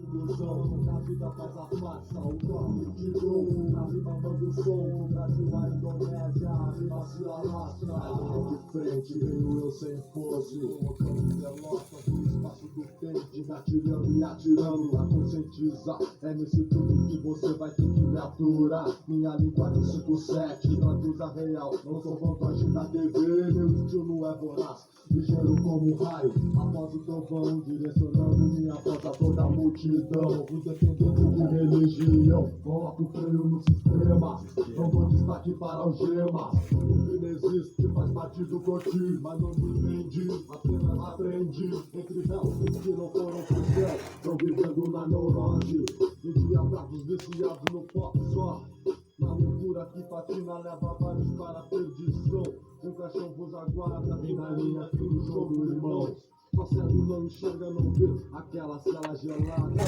Ilusão, a vida faz a farsa, o toque de gol, na rima manda o som, Brasil, a Indonésia, a rima se alastra. A linha de frente, venho eu sem pose, colocando pelota no espaço do pente, gatilhando e atirando, a conscientizar. É nesse tudo que você vai ter que me aturar. Minha linguagem 57, traduz a real, não sou vantagem da TV, meu estilo é voraz, ligeiro como um raio, após o trovão, direcionando minha voz a toda a multidão. Independente de religião, coloco o freio no sistema, não dou destaque para algemas. O crime existe, faz parte do corte, mas não me vendi, apenas aprendi. Entre réus que não foram pro céu, estão vivendo na neurose, endiabrados, viciados no foco só. Na loucura que patina leva vários para a perdição. Um caixão vos aguarda, vem na linha, tudo jogo, irmãos. Só cego não enxerga, não vê aquela cela gelada.